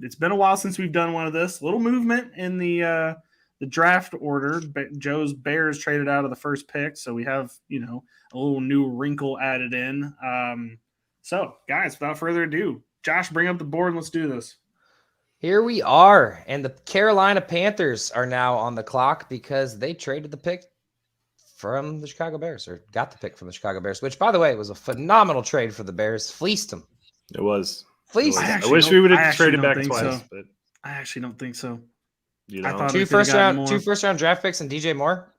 It's been a while since we've done one of this. Little movement in the draft order. Joe's Bears traded out of the first pick, so we have a little new wrinkle added in. So, guys, without further ado, Josh, bring up the board and let's do this. Here we are, and the Carolina Panthers are now on the clock because they traded the pick from the Chicago Bears, or got the pick from the Chicago Bears, which, by the way, was a phenomenal trade for the Bears. Fleeced them. It was. Fleeced. I wish we would have traded back twice. So. But I actually don't think so. I thought two first round draft picks and DJ Moore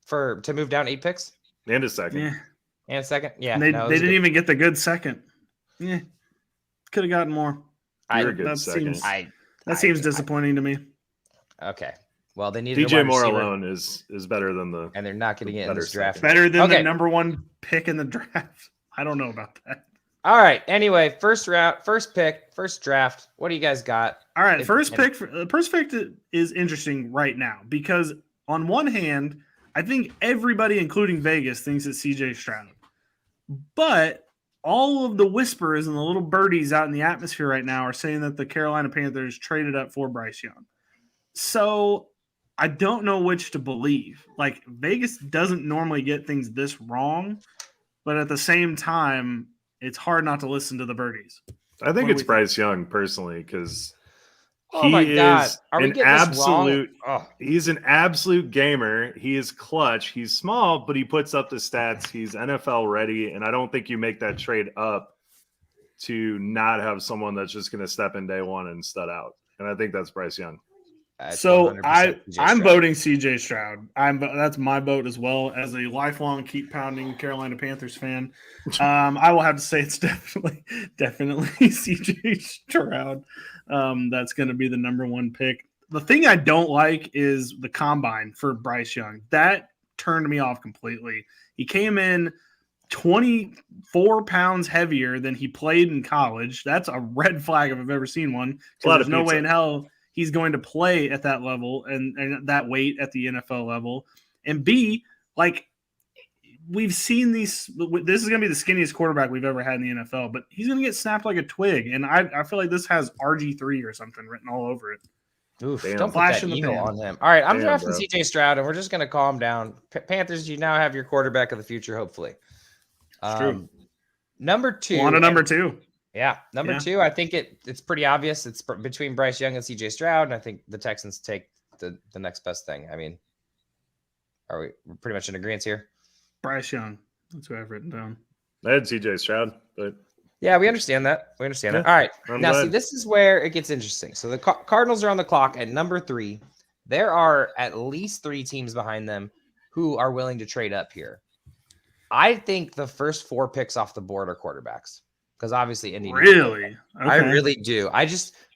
to move down 8 picks and a second. Yeah, and a second. Yeah, they didn't even get the good second. Yeah, could have gotten more. That seems disappointing to me. Okay. Well, they needed DJ Moore alone is better than the, and they're not getting it in this draft. Better than the number 1 pick in the draft. I don't know about that. All right. Anyway, first pick, first draft. What do you guys got? All right. First pick is interesting right now because on one hand, I think everybody, including Vegas, thinks it's CJ Stroud. But all of the whispers and the little birdies out in the atmosphere right now are saying that the Carolina Panthers traded up for Bryce Young. So I don't know which to believe. Like, Vegas doesn't normally get things this wrong, but at the same time, it's hard not to listen to the birdies. I think it's Bryce Young personally because he's an absolute gamer. He is clutch. He's small, but he puts up the stats. He's NFL ready, and I don't think you make that trade up to not have someone that's just going to step in day one and stud out. And I think that's Bryce Young. So I'm voting CJ Stroud. That's my vote as well as a lifelong keep pounding Carolina Panthers fan. I will have to say it's definitely CJ Stroud. That's going to be the number 1 pick. The thing I don't like is the combine for Bryce Young. That turned me off completely. He came in 24 pounds heavier than he played in college. That's a red flag if I've ever seen one. There's no way in hell he's going to play at that level and that weight at the NFL level. And B, like, we've seen these. This is going to be the skinniest quarterback we've ever had in the NFL, but he's going to get snapped like a twig. And I feel like this has RG3 or something written all over it. Oof, don't flash that emo on him. All right, I'm drafting CJ Stroud, and we're just going to calm down. Panthers, you now have your quarterback of the future, hopefully. It's true. Number 2. On to number 2. Yeah, number 2, I think it's pretty obvious. It's between Bryce Young and CJ Stroud, and I think the Texans take the next best thing. I mean, we're pretty much in agreement here? Bryce Young. That's what I've written down. I had CJ Stroud, but yeah, we understand that. All right. See, this is where it gets interesting. So the Cardinals are on the clock at number 3. There are at least 3 teams behind them who are willing to trade up here. I think the first 4 picks off the board are quarterbacks. Because obviously, Indy. Really? Okay. I really do.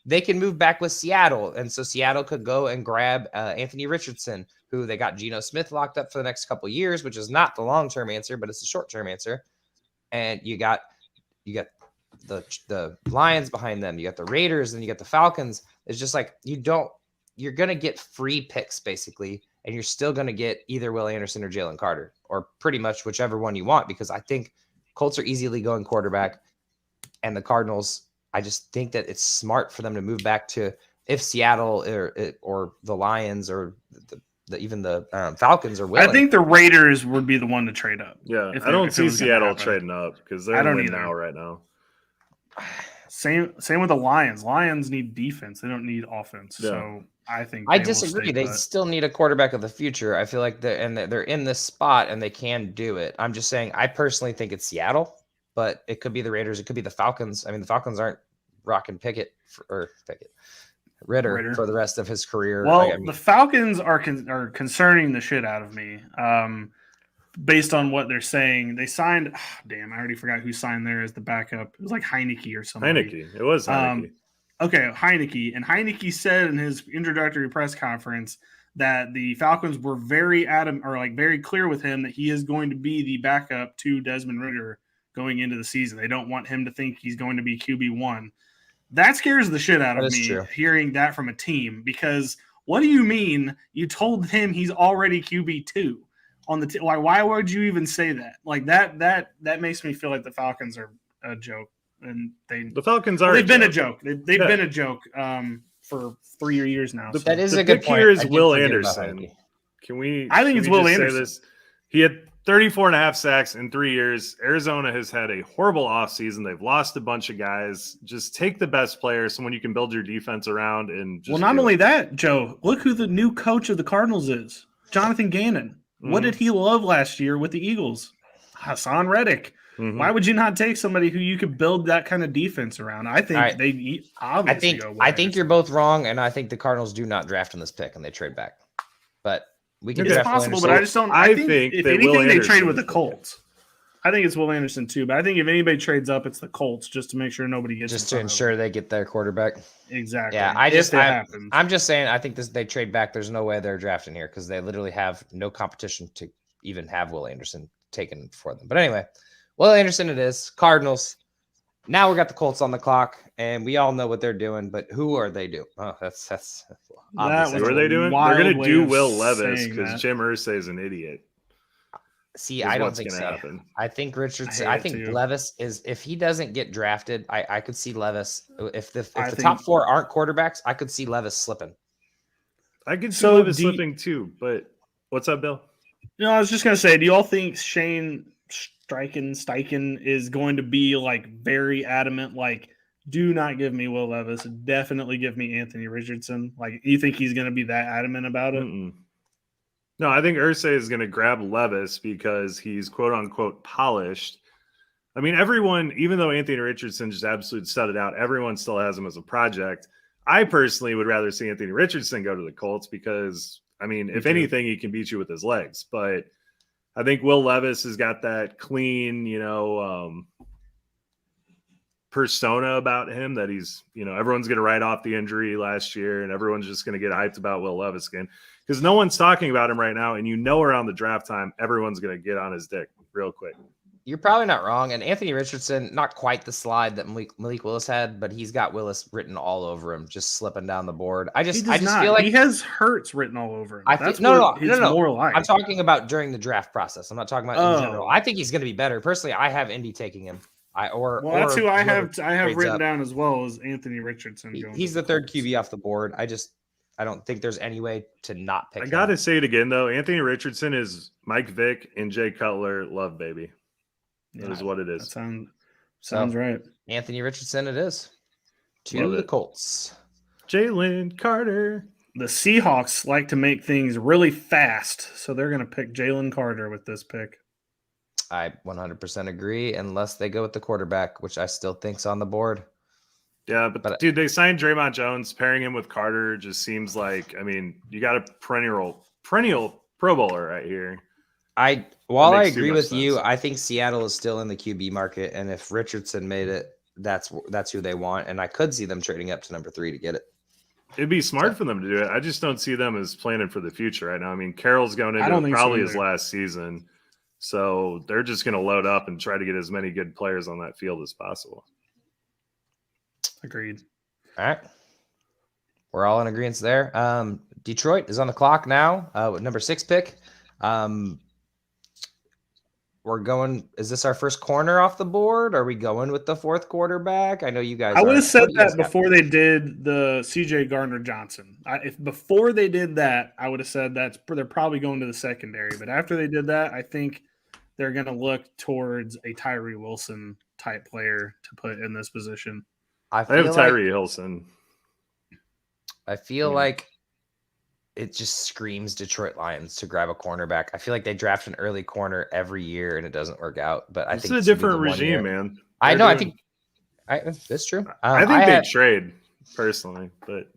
They can move back with Seattle, and so Seattle could go and grab Anthony Richardson, who they got Geno Smith locked up for the next couple of years, which is not the long-term answer, but it's the short-term answer. And you got the Lions behind them, you got the Raiders, and you got the Falcons. It's just like you're gonna get free picks basically, and you're still gonna get either Will Anderson or Jalen Carter, or pretty much whichever one you want, because I think Colts are easily going quarterback. And the Cardinals, I just think that it's smart for them to move back to, if Seattle or the Lions or even the Falcons are willing. I think the Raiders would be the one to trade up. Yeah, I don't see Seattle trading up because they're in now right now. Same with the Lions. Lions need defense; they don't need offense. Yeah. So I think I disagree. They still need a quarterback of the future. I feel like they're in this spot and they can do it. I'm just saying, I personally think it's Seattle. But it could be the Raiders. It could be the Falcons. I mean, the Falcons aren't rocking Ritter for the rest of his career. Well, the Falcons are concerning the shit out of me based on what they're saying. They signed – I already forgot who signed there as the backup. It was like Heineke or something. It was Heineke. Okay, Heineke. And Heineke said in his introductory press conference that the Falcons were very clear with him that he is going to be the backup to Desmond Ritter going into the season. They don't want him to think he's going to be QB1. That scares the shit out of me, hearing that from a team, because what do you mean you told him he's already QB2 on why would you even say that? Like that makes me feel like the Falcons are a joke. and the Falcons are. They've been a joke. They've been a joke for 3 years now. So. That is the a good pick point. here is Will Anderson. Can we? I think it's Will Anderson. This? He had 34 and a half sacks in 3 years. Arizona has had a horrible offseason. They've lost a bunch of guys. Just take the best player, someone you can build your defense around. And just not only that, Joe, look who the new coach of the Cardinals is. Jonathan Gannon. Mm-hmm. What did he love last year with the Eagles? Hassan Reddick. Mm-hmm. Why would you not take somebody who you could build that kind of defense around? I think they obviously I think you're both wrong, and I think the Cardinals do not draft in this pick, and they trade back. But we can. It's possible, but I just don't. I think if anything, they trade with the Colts. I think it's Will Anderson too, but I think if anybody trades up, it's the Colts, just to make sure nobody gets. Just to ensure they get their quarterback. Exactly. Yeah, I'm just saying. I think they trade back. There's no way they're drafting here because they literally have no competition to even have Will Anderson taken for them. But anyway, Will Anderson it is. Cardinals. Now we got the Colts on the clock, and we all know what they're doing. But who are they doing? Oh, that's obviously. Who are they doing? They're going to do Will Levis because Jim Irsay is an idiot. See, I don't think so. Happen. I think Richardson. I think Levis is. If he doesn't get drafted, I could see Levis. If the top 4 aren't quarterbacks, I could see Levis slipping. I could see Levis slipping too. But what's up, Bill? No, I was just going to say, do you all think Shane Steichen is going to be like very adamant, like, do not give me Will Levis, definitely give me Anthony Richardson? Like, you think he's going to be that adamant about it? Mm-mm. No, I think Irsay is going to grab Levis because he's quote unquote polished. I mean, everyone, even though Anthony Richardson just absolutely studded out, everyone still has him as a project. I personally would rather see Anthony Richardson go to the Colts because, I mean, if anything, he can beat you with his legs. But I think Will Levis has got that clean, persona about him that he's, everyone's going to write off the injury last year and everyone's just going to get hyped about Will Levis again because no one's talking about him right now. And around the draft time, everyone's going to get on his dick real quick. You're probably not wrong. And Anthony Richardson, not quite the slide that Malik Willis had, but he's got Willis written all over him, just slipping down the board. I just feel like he has Hurts written all over him. No. More like. I'm talking about during the draft process. I'm not talking about in general. I think he's going to be better. Personally, I have Indy taking him. That's who I have written down as well as Anthony Richardson. He's the third QB off the board. I don't think there's any way to not pick him. I got to say it again, though. Anthony Richardson is Mike Vick and Jay Cutler love baby. That is what it is. That sounds right. Anthony Richardson it is. To the Colts. Jalen Carter. The Seahawks like to make things really fast, so they're going to pick Jalen Carter with this pick. I 100% agree, unless they go with the quarterback, which I still think's on the board. Yeah, but dude, they signed Draymond Jones. Pairing him with Carter just seems like, I mean, you got a perennial Pro Bowler right here. While I agree with you, I think Seattle is still in the QB market, and if Richardson made it, that's who they want, and I could see them trading up to number 3 to get it. It'd be smart for them to do it. I just don't see them as planning for the future right now. I mean, Carroll's going into probably his last season, so they're just going to load up and try to get as many good players on that field as possible. Agreed. All right. We're all in agreement there. Detroit is on the clock now with number 6 pick. We're going. Is this our first corner off the board? Are we going with the 4th quarterback? I know you guys. I would have said that before they did the CJ Gardner-Johnson. If before they did that, I would have said they're probably going to the secondary. But after they did that, I think they're going to look towards a Tyree Wilson type player to put in this position. I have Tyree Wilson. I feel like it just screams Detroit Lions to grab a cornerback. I feel like they draft an early corner every year and it doesn't work out. But I think it's a different regime, man. I know. I think that's true. I think they trade personally, but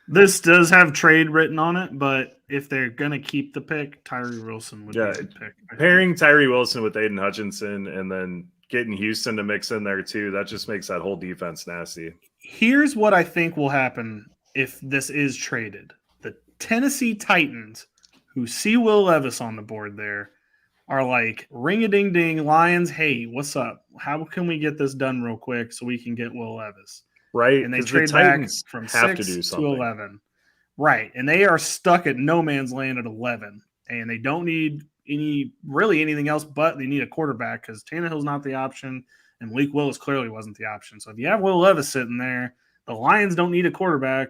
this does have trade written on it. But if they're gonna keep the pick, Tyree Wilson would be a good pick. Pairing Tyree Wilson with Aiden Hutchinson and then getting Houston to mix in there too, that just makes that whole defense nasty. Here's what I think will happen if this is traded. Tennessee Titans, who see Will Levis on the board there, are like, ring-a-ding-ding, Lions, hey, what's up? How can we get this done real quick so we can get Will Levis? Right. And they trade back from 6 to 11. Right. And they are stuck at no man's land at 11. And they don't need anything else, but they need a quarterback because Tannehill's not the option. and Malik Willis clearly wasn't the option. So if you have Will Levis sitting there, the Lions don't need a quarterback.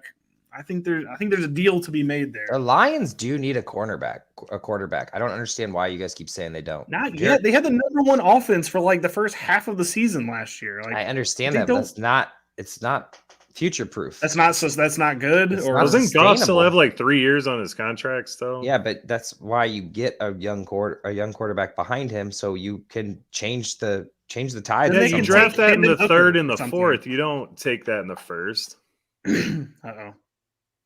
I think there's a deal to be made there. The Lions do need a quarterback. I don't understand why you guys keep saying they don't. Not yet. They had the number one offense for like the first half of the season last year. Like, I understand that, but it's not future proof. That's not good. It's or not doesn't Goff still sustainable. have like 3 years on his contract still? Yeah, but that's why you get a young quarterback behind him, so you can change the tide. Yeah, They you can draft take that in the Hendon third Hooker and the or something. fourth. You don't take that in the first. Uh-oh.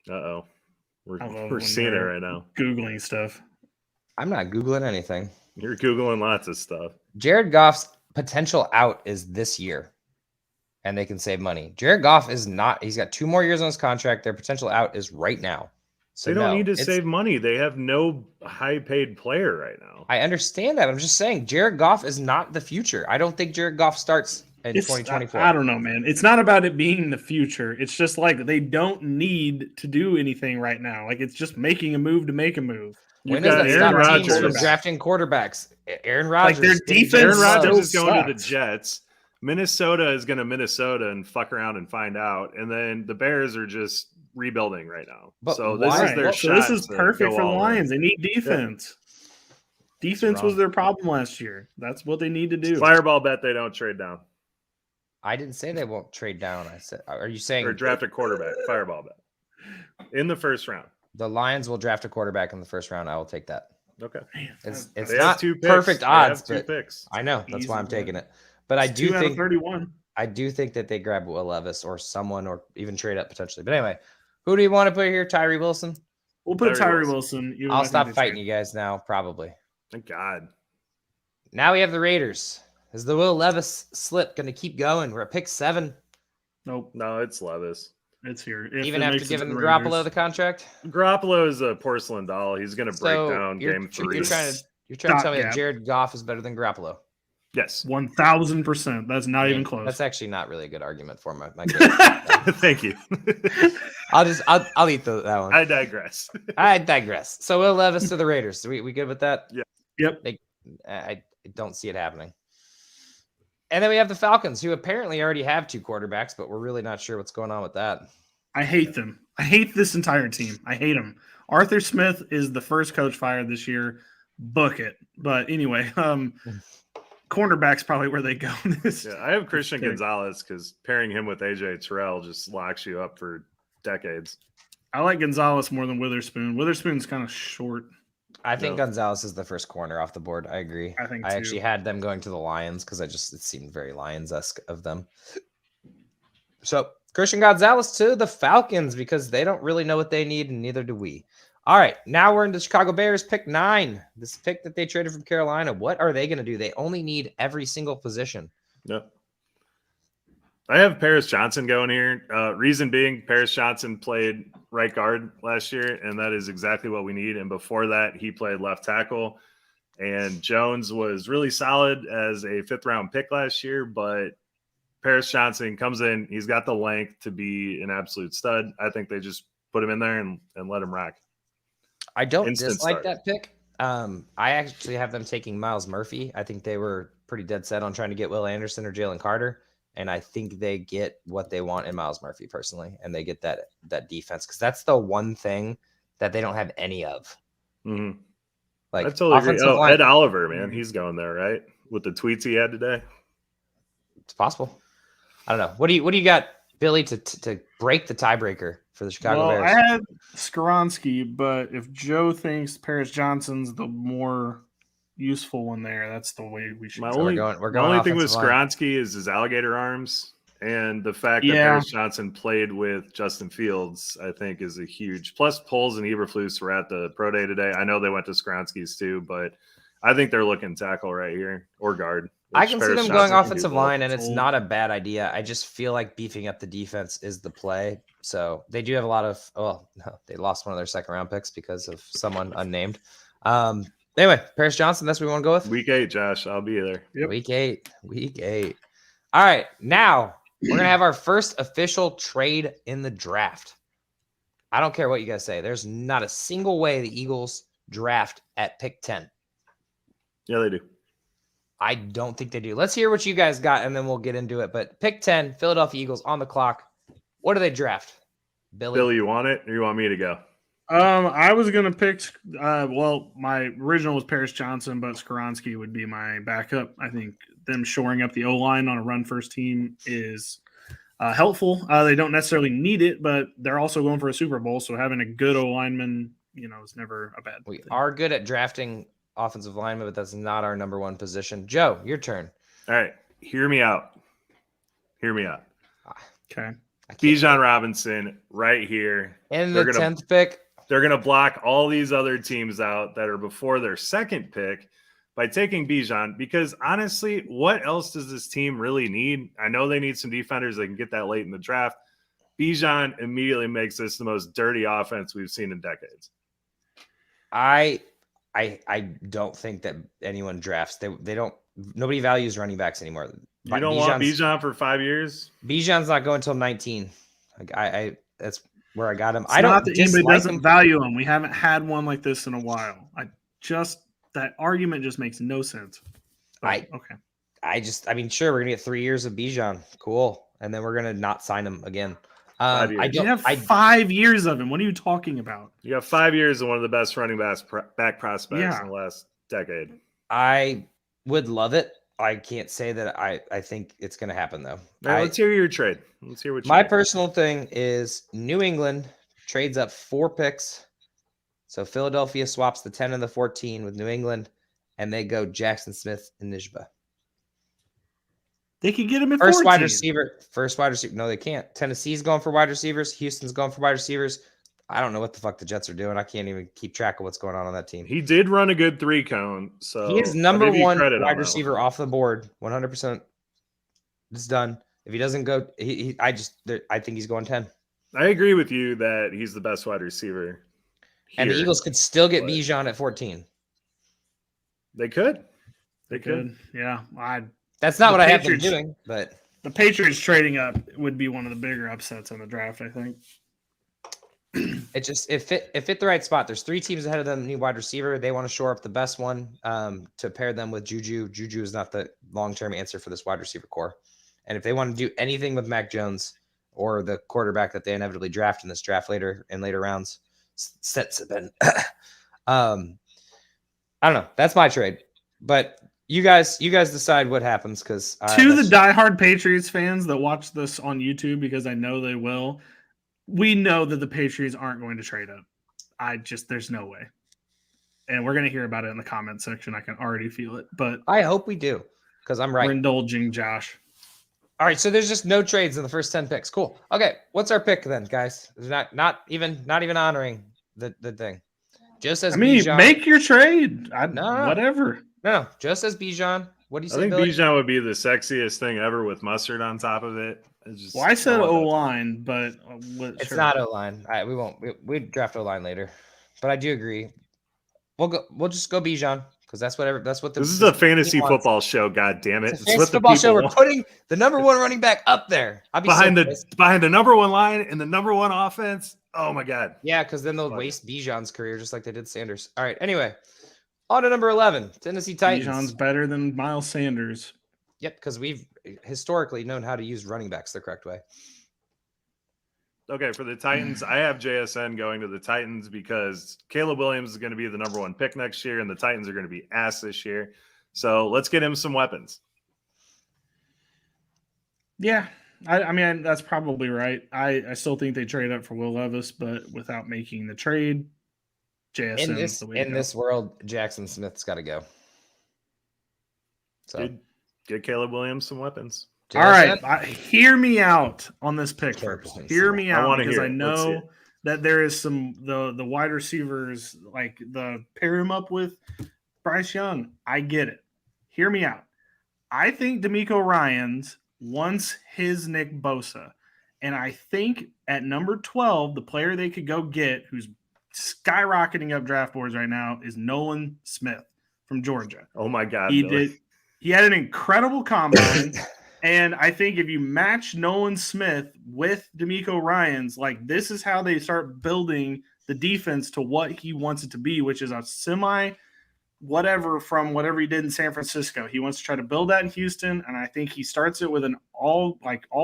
Uh-oh. I love We're when seeing it they're right now. Googling stuff. I'm not Googling anything. You're Googling lots of stuff. Jared Goff's potential out is this year, and they can save money. Jared Goff is not. He's got 2 more years on his contract. Their potential out is right now. So They don't need to it's- save money. They have no high-paid player right now. I understand that. I'm just saying Jared Goff is not the future. I don't think Jared Goff starts in 2024. I don't know, man. It's not about it being the future. It's just like they don't need to do anything right now. Like it's just making a move to make a move. When You've does got that Aaron stop teams from Rodgers. drafting quarterbacks? Aaron Rodgers. their getting defense Aaron Jared Rodgers Goff. is going to the sucks. Jets. Minnesota is going to Minnesota and fuck around and find out. And then the Bears are just rebuilding right now. But So this why- is their Well, shot. so this is to perfect go for the all in. Lions. They need defense. Defense was wrong. their problem last year. That's what they need to do. Fireball bet they don't trade down I didn't say they won't trade down. I said, are you saying or draft a quarterback. Fireball bet in the first round. the Lions will draft a quarterback in the first round? I will take that. Okay. Man, It's that's- They not have 2 picks. perfect They odds, have 2 but picks. I know that's why I'm Easy, taking it. But I it's do 2 out of think 31. that they grab Will Levis or someone or even trade up potentially. But anyway, who do you want to put here? Tyree Wilson? We'll put Tyree Tyree Wilson. even though I I'll think stop they fighting trade. you guys now, probably. Thank God. Now we have the Raiders. Is the Will Levis slip going to keep going? We're at pick 7, Nope, No, it's Levis. it's here. If even it after makes it to giving the Garoppolo Raiders. the contract. Garoppolo is a porcelain doll. He's going to break So down game 3. You're trying to tell me that Stopgap. Jared Goff is better than Garoppolo. Yes. 1,000%. That's not even close. That's actually not really a good argument for my Thank you. I'll eat that one. I digress. I digress. So Will Levis to the Raiders. We good with that? Yep. I don't see it happening. And then we have the Falcons, who apparently already have 2 quarterbacks, but we're really not sure what's going on with that. I hate them. I hate this entire team. I hate them. Arthur Smith is the first coach fired this year. Book it. But anyway, cornerback's probably where they go. Yeah, I have Christian pick. Gonzalez because pairing him with AJ Terrell just locks you up for decades. I like Gonzalez more than Witherspoon. Witherspoon's kind of short. I think No. Gonzalez is the first corner off the board. I agree. I think I too. actually had them going to the Lions because it seemed very Lions-esque of them. So Christian Gonzalez to the Falcons because they don't really know what they need, and neither do we. All right, now we're into Chicago Bears, pick 9. This pick that they traded from Carolina. What are they going to do? They only need every single position. No. I have Paris Johnson going here. Reason being, Paris Johnson played right guard last year, and that is exactly what we need. And before that, he played left tackle. And Jones was really solid as a 5th-round pick last year, but Paris Johnson comes in. He's got the length to be an absolute stud. I think they just put him in there and let him rock. I don't Instant dislike start. that pick. I actually have them taking Miles Murphy. I think they were pretty dead set on trying to get Will Anderson or Jalen Carter. And I think they get what they want in Miles Murphy personally. And they get that defense because that's the one thing that they don't have any of. Mm-hmm. Like I totally agree. offensive Oh, line- Ed Oliver, man. He's going there, right? With the tweets he had today. It's possible. I don't know. What do you got, Billy, to break the tiebreaker for the Chicago Well, Bears? I had Skoronski, but if Joe thinks Paris Johnson's the more useful one there, that's the way we should My go. only, we're my going only thing with offensive line. Skoronski is his alligator arms, and the fact that Yeah. Paris Johnson played with Justin Fields, I think, is a huge plus. Poles and Eberflus were at the pro day today. I know they went to Skoronski's too, but I think they're looking tackle right here or guard. I which can see Paris them Johnson going can do offensive both. line, and it's Old. not a bad idea. I just feel like beefing up the defense is the play. So they do have a lot of. Well, no, they lost one of their 2nd-round picks because of someone unnamed. Anyway, Paris Johnson. That's what we want to go with. Week 8, Josh. I'll be there. Yep. Week 8. All right, now we're gonna have our first official trade in the draft. I don't care what you guys say. There's not a single way the Eagles draft at pick 10. Yeah, they do. I don't think they do. Let's hear what you guys got, and then we'll get into it. But pick 10, Philadelphia Eagles on the clock. What do they draft? Billy, you want it or you want me to go? I was gonna pick. My original was Paris Johnson, but Skoronski would be my backup. I think them shoring up the O line on a run first team is helpful. They don't necessarily need it, but they're also going for a Super Bowl, so having a good O lineman, is never a bad We thing. are good at drafting offensive linemen, but that's not our number one position. Joe, your turn. All right, hear me out. Okay. Bijan Robinson right here. In the 10th pick. They're going to block all these other teams out that are before their second pick by taking Bijan, because honestly, what else does this team really need? I know they need some defenders. They can get that late in the draft. Bijan immediately makes this the most dirty offense we've seen in decades. I don't think that anyone drafts. They don't. Nobody values running backs anymore. You don't want Bijan for 5 years? Bijan's not going until 19. Like that's where I got him. It's I don't. Not that anybody doesn't him. value him. We haven't had one like this in a while. That argument just makes no sense. Okay. Sure, we're gonna get 3 years of Bijan. Cool, and then we're gonna not sign him again. You have 5 years of him. What are you talking about? You have 5 years of one of the best running back prospects in the last decade. I would love it. I can't say that I think it's going to happen, though. Right, let's hear your trade. Let's hear what you My think. personal thing is New England trades up 4 picks. So Philadelphia swaps the 10 and the 14 with New England, and they go Jackson Smith-Nijgba. They could get him at First 14. wide receiver. No, they can't. Tennessee's going for wide receivers. Houston's going for wide receivers. I don't know what the fuck the Jets are doing. I can't even keep track of what's going on that team. He did run a good 3-cone, so he is number one wide receiver off the board. 100%. It's done. If he doesn't go, I think he's going 10. I agree with you that he's the best wide receiver here, and the Eagles could still get Bijan at 14. They could. Yeah. That's not what I have them doing, but the Patriots trading up would be one of the bigger upsets in the draft, I think. It fit the right spot. There's 3 teams ahead of them need wide receiver. They want to shore up the best one to pair them with Juju. Juju is not the long-term answer for this wide receiver core. And if they want to do anything with Mac Jones or the quarterback that they inevitably draft in this draft later rounds, sets have been I don't know. That's my trade. But you guys decide what happens, because to the diehard Patriots fans that watch this on YouTube, because I know they will. We know that the Patriots aren't going to trade up. There's no way. And we're going to hear about it in the comment section. I can already feel it, but I hope we do, because I'm right. We're indulging Josh. All right. So there's just no trades in the first 10 picks. Cool. Okay. What's our pick then, guys? Not even honoring the thing. Just as Bijan. Make your trade. Whatever. No, just as Bijan. What do you say? I think Billy? Bijan would be the sexiest thing ever with mustard on top of it. I said O-line, but it's not O-line. We won't. We draft O-line later, but I do agree. We'll just go Bijan, because that's what this is a fantasy football show. God damn it! It's a fantasy football show. We're putting the number 1 running back up there. Behind the number 1 line and the number 1 offense. Oh my god. Yeah, because then they'll waste Bijan's career just like they did Sanders. All right. Anyway, on to number 11, Tennessee Titans. Bijan's better than Miles Sanders. Yep, because we've historically known how to use running backs the correct way. Okay, for the Titans, I have JSN going to the Titans because Caleb Williams is going to be the number 1 pick next year, and the Titans are going to be ass this year. So let's get him some weapons. Yeah, I mean, that's probably right. I still think they trade up for Will Levis, but without making the trade, JSN is the way in this world, Jackson Smith's got to go. So get Caleb Williams some weapons. All right, hear me out on this pick first. Hear me out, because I know that there is some the wide receivers, like the pair him up with Bryce Young. I get it. Hear me out. I think DeMeco Ryans wants his Nick Bosa, and I think at number 12, the player they could go get, who's skyrocketing up draft boards right now, is Nolan Smith from Georgia. Oh my God, He had an incredible combine. And I think if you match Nolan Smith with DeMeco Ryans, like, this is how they start building the defense to what he wants it to be, which is a whatever from whatever he did in San Francisco. He wants to try to build that in Houston, and I think he starts it with an all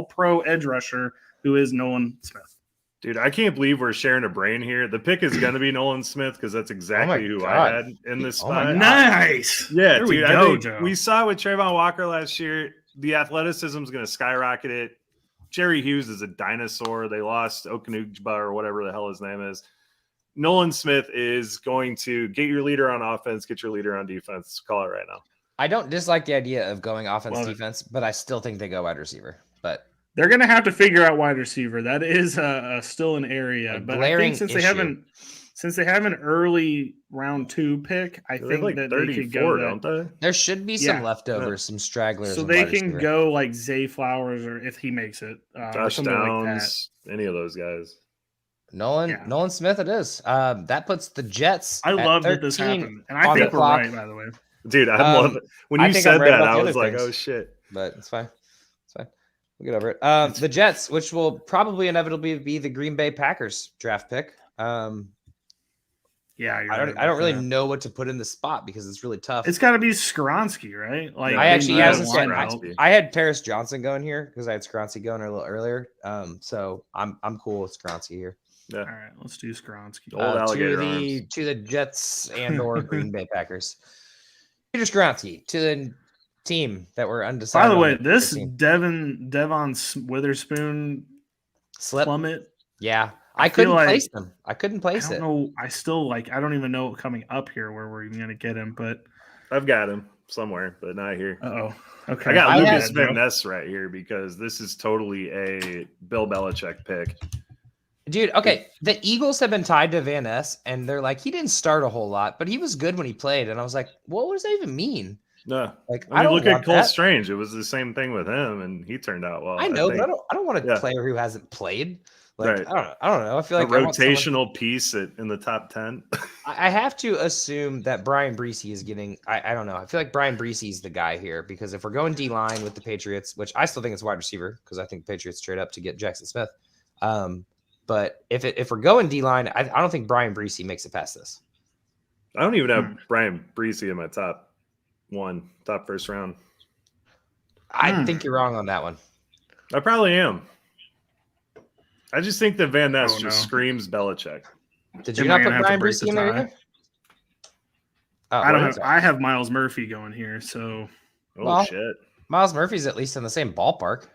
pro edge rusher who is Nolan Smith. Dude, I can't believe we're sharing a brain here. The pick is going to be Nolan Smith because that's exactly who I had in this spot. Nice. Yeah, there dude. We go, Joe. We saw with Trayvon Walker last year. The athleticism is going to skyrocket it. Jerry Hughes is a dinosaur. They lost smith-nijgba or whatever the hell his name is. Nolan Smith is going to get your leader on offense, get your leader on defense. Call it right now. I don't dislike the idea of going offense defense, but I still think they go wide receiver. But they're going to have to figure out wide receiver. That is still an area. But I think since they have an early round 2 pick, I think that they could go. Don't they? There should be some leftovers, some stragglers. So they can go like Zay Flowers, or if he makes it, Josh Downs, like any of those guys. Nolan Smith. It is. That puts the Jets. I love that this happened, and I think we're right. By the way, dude, I love it. When you said that, I was like, "Oh shit!" But it's fine. We'll get over it. The Jets, which will probably inevitably be the Green Bay Packers draft pick. I don't really know what to put in the spot because it's really tough. It's got to be Skoronski, right? Like I had Paris Johnson going here because I had Skoronski going a little earlier. So I'm cool with Skoronski here. Yeah. All right, let's do Skoronski. To the Jets and or Green Bay Packers. Peter Skoronski to the team that were undecided. By the way, this Devon Witherspoon plummet. Yeah. I couldn't place him. I couldn't place it. I don't even know coming up here where we're even going to get him, but I've got him somewhere, but not here. Oh, okay. I got Lucas Van Ness right here because this is totally a Bill Belichick pick. Dude, okay. The Eagles have been tied to Van Ness, and they're like, he didn't start a whole lot, but he was good when he played. And I was like, what does that even mean? No, like I look at Cole Strange. It was the same thing with him, and he turned out well. I know, but I don't want a player who hasn't played. Like, right. I don't know. I feel like a rotational piece in the top 10. I have to assume that Brian Breesy is getting. I don't know. I feel like Brian Breesy is the guy here because if we're going D line with the Patriots, which I still think it's wide receiver because I think the Patriots trade up to get Jackson Smith. But if we're going D line, I don't think Brian Breesy makes it past this. I don't even have Brian Breesy in my top first round. I think you're wrong on that one. I probably am. I just think that Van Ness screams Belichick. Did you not put Brian Breesy in there? I have Miles Murphy going here, so shit. Miles Murphy's at least in the same ballpark.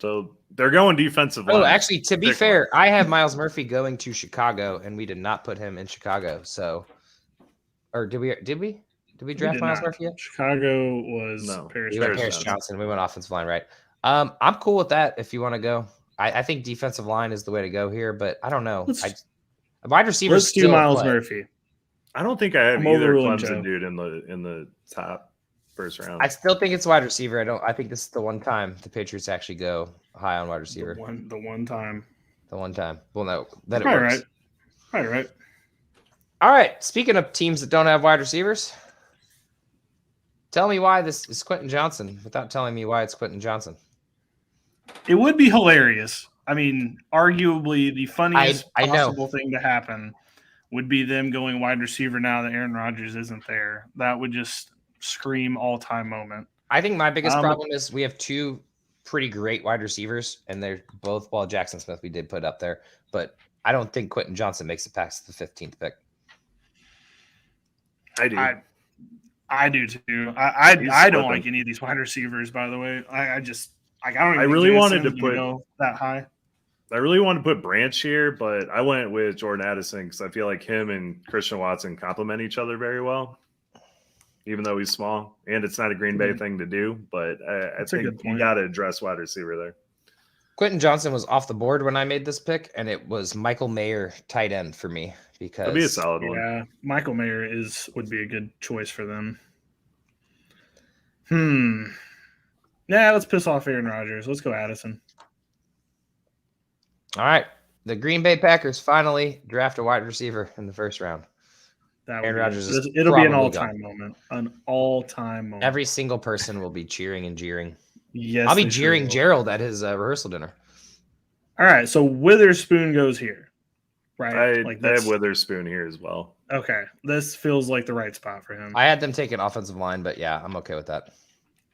So they're going defensive line. Oh, actually, to be fair, I have Miles Murphy going to Chicago, and we did not put him in Chicago. So, or did we draft Miles Murphy yet? Chicago was Paris Johnson. We went offensive line, right? I'm cool with that if you want to go. I think defensive line is the way to go here, but I don't know. Wide receiver. Let's do Miles Murphy. I don't think I have either Clemson dude in the top first round. I still think it's wide receiver. I think this is the one time the Patriots actually go high on wide receiver. The one time. Well, no, that it works. Right. All right. Speaking of teams that don't have wide receivers, tell me why this is Quentin Johnson without telling me why it's Quentin Johnson. It would be hilarious. I mean, arguably the funniest possible thing to happen would be them going wide receiver now that Aaron Rodgers isn't there. That would just scream all-time moment. I think my biggest problem is we have two pretty great wide receivers, and they're both Jackson Smith we did put up there, but I don't think Quentin Johnson makes it past the 15th pick. I do. I do too. I don't like any of these wide receivers, by the way. I really wanted to put that high. I really wanted to put Branch here, but I went with Jordan Addison because I feel like him and Christian Watson complement each other very well, even though he's small. And it's not a Green Bay thing to do, but I think you got to address wide receiver there. Quentin Johnson was off the board when I made this pick, and it was Michael Mayer tight end for me because that'd be a solid one. Yeah, Michael Mayer would be a good choice for them. Yeah, let's piss off Aaron Rodgers. Let's go Addison. All right. The Green Bay Packers finally draft a wide receiver in the first round. Aaron Rodgers it'll be an all-time moment. An all-time moment. Every single person will be cheering and jeering. Yes, I'll be jeering Gerald at his rehearsal dinner. All right, so Witherspoon goes here. right? I have Witherspoon here as well. Okay, this feels like the right spot for him. I had them taking offensive line, but yeah, I'm okay with that.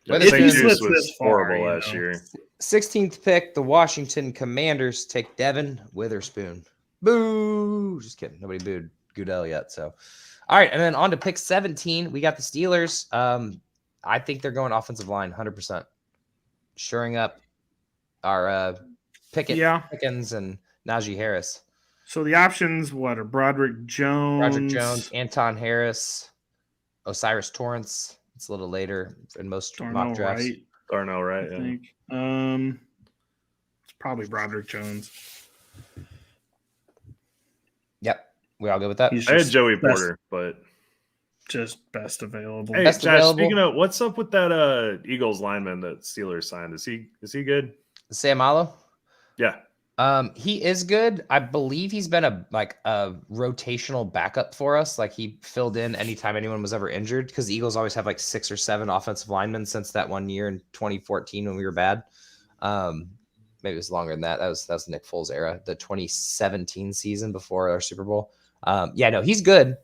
St. Juice was horrible last year. 16th pick, the Washington Commanders take Devin Witherspoon. Boo! Just kidding. Nobody booed Goodell yet. So, all right, and then on to pick 17, we got the Steelers. I think they're going offensive line, 100%. Shoring up our Pickens and Najee Harris. So the options, what are Broderick Jones, Anton Harris, Osiris Torrance. It's a little later in most mock drafts. Wright, Darnell Wright, I think. It's probably Broderick Jones. Yep, we all good with that. I had Joey Porter, but just best available. Hey, best Josh, available. speaking of, what's up with that Eagles lineman that Steelers signed? Is he good? Sam Allo? Yeah. He is good. I believe he's been a rotational backup for us. Like he filled in anytime anyone was ever injured because the Eagles always have like 6 or 7 offensive linemen since that one year in 2014 when we were bad. Maybe it was longer than that. That was Nick Foles' era, the 2017 season before our Super Bowl. He's good.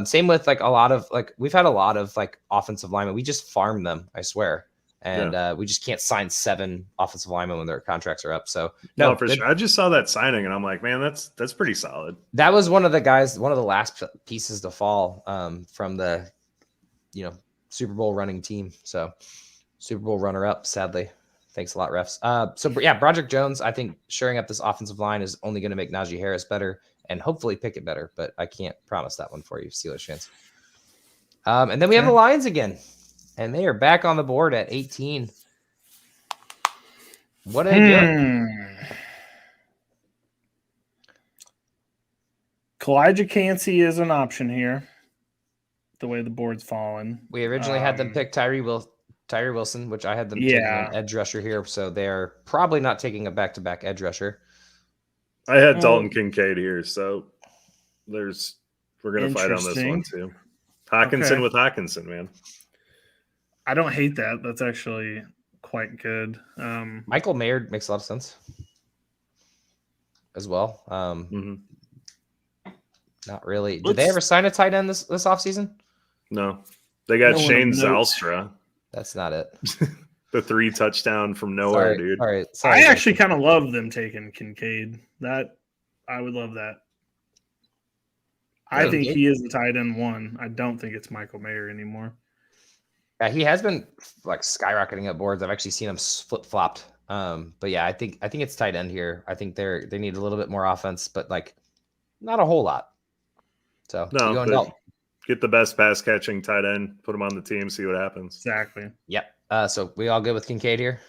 Same with like a lot of like we've had a lot of like offensive linemen. We just farm them, I swear. And we just can't sign 7 offensive linemen when their contracts are up. So no, for sure. I just saw that signing and I'm like, man, that's pretty solid. That was one of the last pieces to fall from the Super Bowl running team. So Super Bowl runner up, sadly. Thanks a lot, refs. Broderick Jones, I think shoring up this offensive line is only going to make Najee Harris better and hopefully Pickett better, but I can't promise that one for you, Steelers fans. And then we have the Lions again. And they are back on the board at 18. What are they doing? Kalijah Cansey is an option here, the way the board's fallen. We originally had them pick Tyree Wilson, which I had them taking an edge rusher here. So they're probably not taking a back-to-back edge rusher. I had Dalton Kincaid here, so we're going to fight on this one too. Hawkinson with Hawkinson, man. I don't hate that. That's actually quite good. Michael Mayer makes a lot of sense as well. Not really. Did they ever sign a tight end this offseason? No. They got Shane Zylstra. That's not it. The 3 touchdown from nowhere, dude. All right. I actually kind of love them taking Kincaid. That I would love that. I think he is the tight end 1. I don't think it's Michael Mayer anymore. Yeah, he has been like skyrocketing up boards. I've actually seen him flip-flopped. But yeah, I think it's tight end here. I think they need a little bit more offense, but like not a whole lot. So get the best pass catching tight end, put him on the team, see what happens. Exactly. Yep. So we all good with Kincaid here?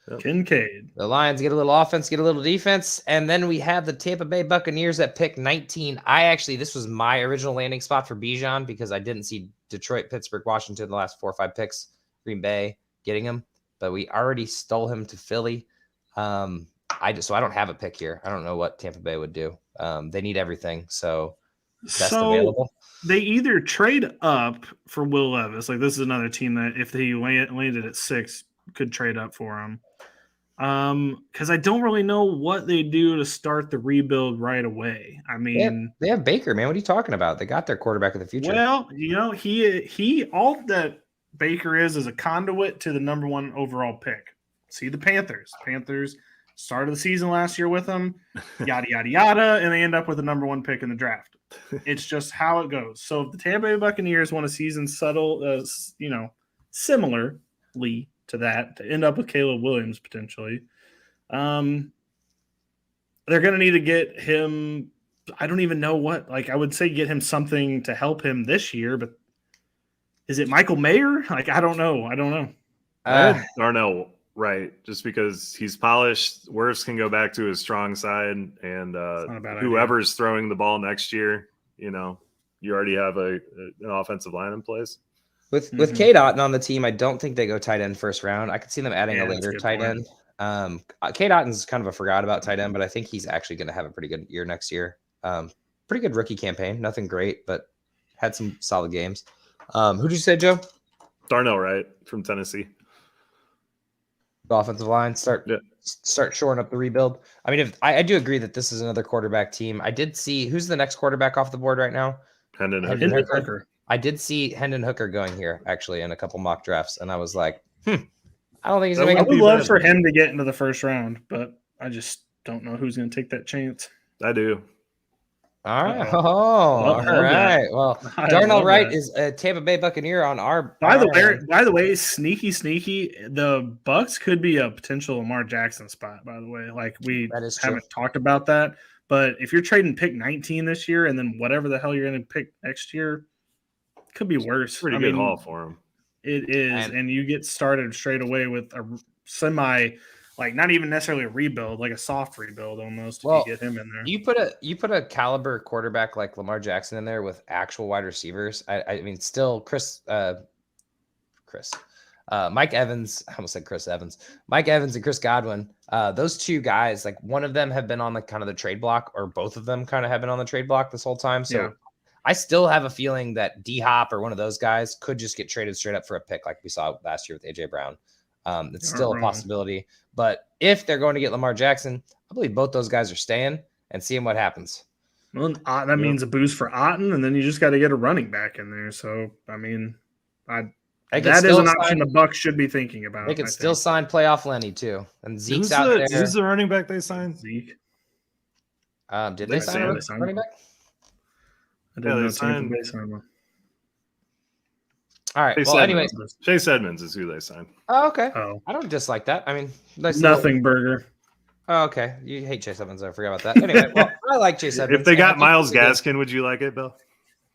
Yep. Kincaid. The Lions get a little offense, get a little defense, and then we have the Tampa Bay Buccaneers at pick 19. This was my original landing spot for Bijan because I didn't see Detroit, Pittsburgh, Washington the last 4 or 5 picks, Green Bay getting him, but we already stole him to Philly. So I don't have a pick here. I don't know what Tampa Bay would do. They need everything, so best available. They either trade up for Will Levis, like this is another team that if they landed at 6 could trade up for him. Because I don't really know what they do to start the rebuild right away. I mean, they have Baker, man. What are you talking about? They got their quarterback of the future. Well, he all that Baker is a conduit to the number 1 overall pick. See the Panthers. Panthers started the season last year with them, yada yada yada, and they end up with the number 1 pick in the draft. It's just how it goes. So if the Tampa Bay Buccaneers want a season similarly to that, to end up with Caleb Williams potentially, they're going to need to get him. I don't even know what. Like I would say, get him something to help him this year. But is it Michael Mayer? Like I don't know. Darnell Wright, just because he's polished. Wirfs can go back to his strong side, and whoever's throwing the ball next year, you already have an offensive line in place. With K-Dot on the team, I don't think they go tight end first round. I could see them adding a later tight end. K-Dot's kind of a forgot about tight end, but I think he's actually going to have a pretty good year next year. Pretty good rookie campaign. Nothing great, but had some solid games. Who did you say, Joe? Darnell Wright from Tennessee. The offensive line. Start start shoring up the rebuild. I mean, if I do agree that this is another quarterback team. I did see who's the next quarterback off the board right now. Hendon Hooker. I did see Hendon Hooker going here actually in a couple mock drafts, and I was like, I don't think he's going to I make would love for him to get into the first round, but I just don't know who's going to take that chance. I do. All right. All right. Well, Darnell Wright is a Tampa Bay Buccaneer on our. By the way, sneaky. The Bucks could be a potential Lamar Jackson spot. By the way, like we haven't talked about that, but if you're trading pick 19 this year and then whatever the hell you're going to pick next year, it could be worse. Pretty good haul for him. It is, and you get started straight away with a semi. Like not even necessarily a rebuild, like a soft rebuild almost. If you get him in there, you put a caliber quarterback like Lamar Jackson in there with actual wide receivers. I mean, still Mike Evans. I almost said Chris Evans. Mike Evans and Chris Godwin. Those two guys, like one of them have been on the kind of the trade block, or both of them kind of have been on the trade block this whole time. So I still have a feeling that D Hop or one of those guys could just get traded straight up for a pick, like we saw last year with AJ Brown. It's still a possibility, but if they're going to get Lamar Jackson, I believe both those guys are staying and seeing what happens. Well, that means a boost for Otten, and then you just got to get a running back in there. So, I mean, that is an option the Bucs should be thinking about. They could still sign playoff Lenny too, and Zeke's out there. Who's the running back they signed? Zeke. Did they sign a running back? I didn't know they signed one. All right. Well, anyway, Chase Edmonds is who they signed. Oh, okay. I don't dislike that. I mean, nothing burger. Oh, okay. You hate Chase Edmonds. I forgot about that. Anyway, well, I like Chase Edmonds. If they got Myles Gaskin, would you like it, Bill?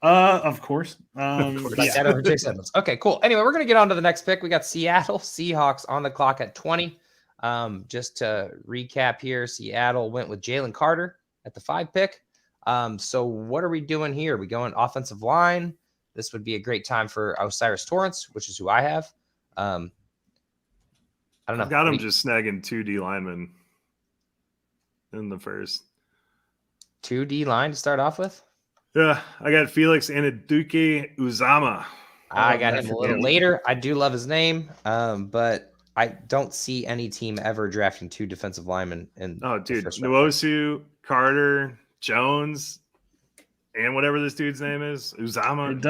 Of course. Like that over Chase Edmonds. Okay, cool. Anyway, we're gonna get on to the next pick. We got Seattle Seahawks on the clock at 20. Just to recap here, Seattle went with Jalen Carter at the 5 pick. So what are we doing here? We going offensive line. This would be a great time for Osiris Torrance, which is who I have. I don't know. I've got him just snagging 2 D linemen in the first. 2 D line to start off with? Yeah, I got Felix Anaduke Uzama. I got him a little later. I do love his name, but I don't see any team ever drafting 2 defensive linemen. Nwosu, Carter, Jones, and whatever this dude's name is, Uzama. It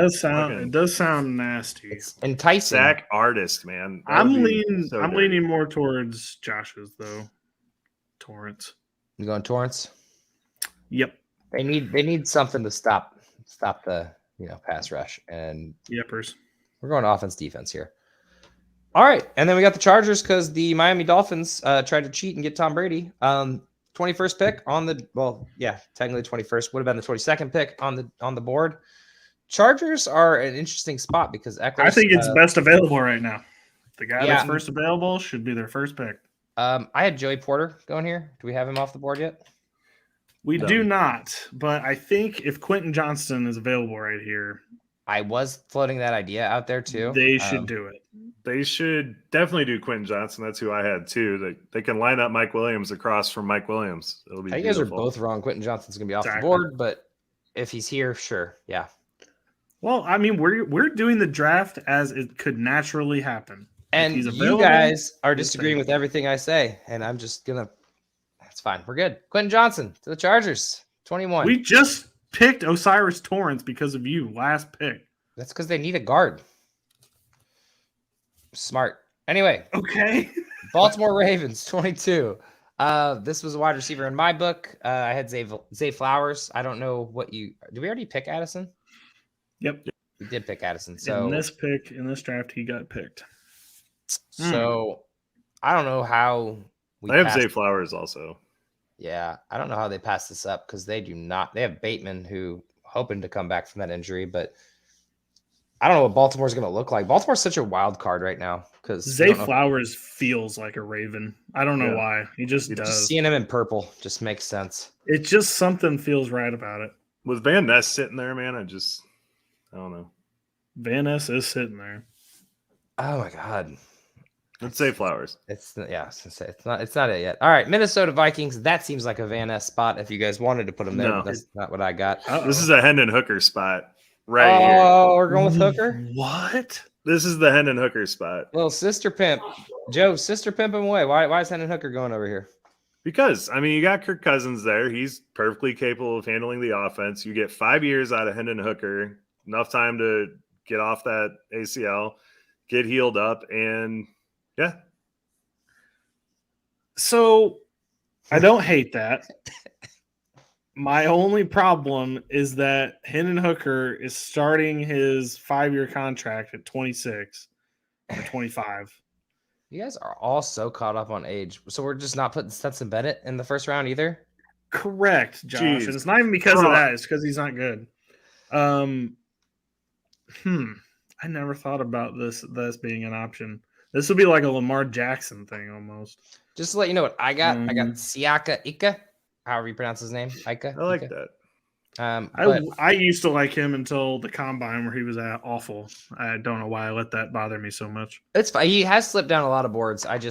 does sound nasty. It's enticing. Zach Artist, man. I'm leaning more towards Josh's though. Torrance. You going Torrance? Yep. They need something to stop the pass rush, and Yepers. We're going offense defense here. All right, and then we got the Chargers because the Miami Dolphins tried to cheat and get Tom Brady. 21st pick technically 21st would have been the 22nd pick on the board. Chargers are an interesting spot because Eckler's, I think it's best available right now. The guy that's first available should be their first pick. I had Joey Porter going here. Do we have him off the board yet? We do not, but I think if Quentin Johnston is available right here, I was floating that idea out there too. They should do it. They should definitely do Quentin Johnson. That's who I had too. They can line up Mike Williams across from Mike Williams. It'll be. You guys are both wrong. Quentin Johnston's gonna be off the board, but if he's here, sure, yeah. Well, I mean, we're doing the draft as it could naturally happen, and you guys are disagreeing with everything I say, and I'm just gonna. That's fine. We're good. Quentin Johnson to the Chargers, 21. We just picked Osiris Torrance because of you. Last pick. That's because they need a guard. Smart. Anyway. Okay. Baltimore Ravens, 22. This was a wide receiver in my book. I had Zay Flowers. I don't know what you – did we already pick Addison? Yep. We did pick Addison. So in this draft, he got picked. So I don't know how I have Zay Flowers also. Yeah. I don't know how they passed this up because they do not – they have Bateman who hoping to come back from that injury, but – I don't know what Baltimore's going to look like. Baltimore's such a wild card right now because Zay Flowers feels like a Raven. I don't know why. He just does. Just seeing him in purple just makes sense. It just something feels right about it. With Van Ness sitting there, man, I don't know. Van Ness is sitting there. Oh my God. Let's say Flowers. It's not it yet. All right, Minnesota Vikings. That seems like a Van Ness spot if you guys wanted to put him there. No. But that's not what I got. This is a Hendon Hooker spot. Right here. Oh, we're going with Hooker? What? This is the Hendon Hooker spot. Little sister pimp. Joe, sister pimp him away. Why is Hendon Hooker going over here? Because, I mean, you got Kirk Cousins there. He's perfectly capable of handling the offense. You get 5 years out of Hendon Hooker, enough time to get off that ACL, get healed up, and yeah. So I don't hate that. My only problem is that Hendon Hooker is starting his 5-year contract at 26 or 25. You guys are all so caught up on age. So we're just not putting Stetson Bennett in the first round either? Correct, Josh. Jeez. And it's not even because of that. It's because he's not good. I never thought about this being an option. This would be like a Lamar Jackson thing almost. Just to let you know what I got. I got Siaka Ika, however you pronounce his name. Ika. I like that. I used to like him until the combine where he was awful. I don't know why I let that bother me so much. It's fine. He has slipped down a lot of boards. I've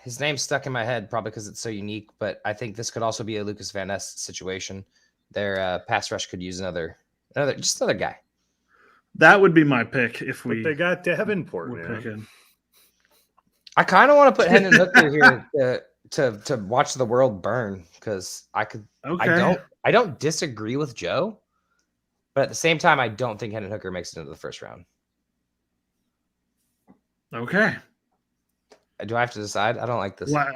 his name stuck in my head probably because it's so unique. But I think this could also be a Lucas Van Ness situation. Their pass rush could use another guy. That would be my pick if But they got Davenport, man. picking. I kind of want to put Hendon Hooker here to watch the world burn because I could. Okay. I don't disagree with Joe, but at the same time, I don't think Hendon Hooker makes it into the first round. Okay. Do I have to decide? I don't like this. Well,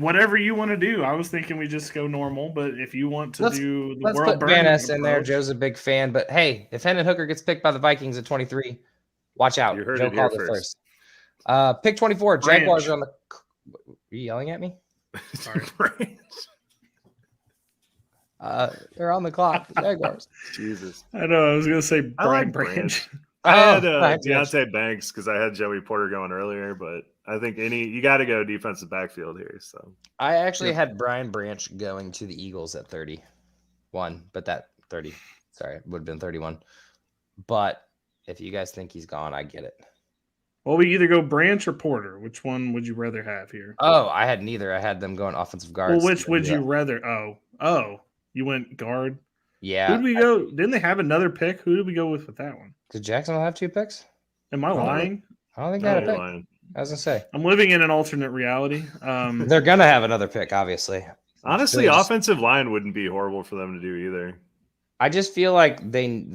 whatever you want to do. I was thinking we just go normal, but if you want to do the Let's world put burn Van Ness in there. approach- Joe's a big fan, but hey, if Hendon Hooker gets picked by the Vikings at 23, watch out. You heard Joe it here called it first. Pick 24. Jaguars Branch. are on the. Are you yelling at me? Sorry. They're on the clock. The Jaguars. Jesus. I know. I was going to say I like Brian Branch. I had Brian Branch. Deontay Banks because I had Joey Porter going earlier, but I think you got to go defensive backfield here. So I actually had Brian Branch going to the Eagles at 31, but that 30. Sorry, it would have been 31. But if you guys think he's gone, I get it. Well, we either go Branch or Porter. Which one would you rather have here? Oh, I had neither. I had them going offensive guards. Well, which would you rather? Oh, you went guard. Yeah. Who did we go? Didn't they have another pick? Who did we go with that one? Did Jacksonville have 2 picks? Am I lying? I don't think they had a you're pick. lying. I was gonna say I'm living in an alternate reality. they're gonna have another pick, obviously. Honestly, offensive line wouldn't be horrible for them to do either. I just feel like they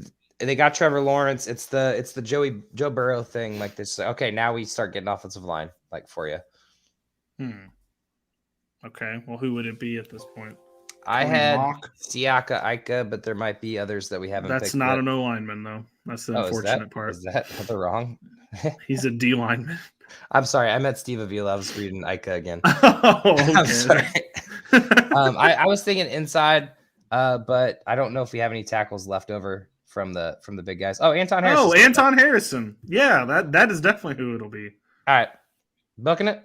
got Trevor Lawrence. It's the Joe Burrow thing. Like this. Okay, now we start getting offensive line like for you. Okay. Well, who would it be at this point? I Tony had Hawk? Siaka Ika, but there might be others that we haven't. That's picked not yet. an O lineman though. That's the unfortunate part. Is that the wrong? He's a D lineman. I'm sorry. I met Steve Avila. I was reading Ika again. Oh, okay. I'm sorry. I was thinking inside, but I don't know if we have any tackles left over from the big guys. Oh, Anton Harrison. Oh, Anton Harrison. Yeah, that is definitely who it'll be. All right, booking it.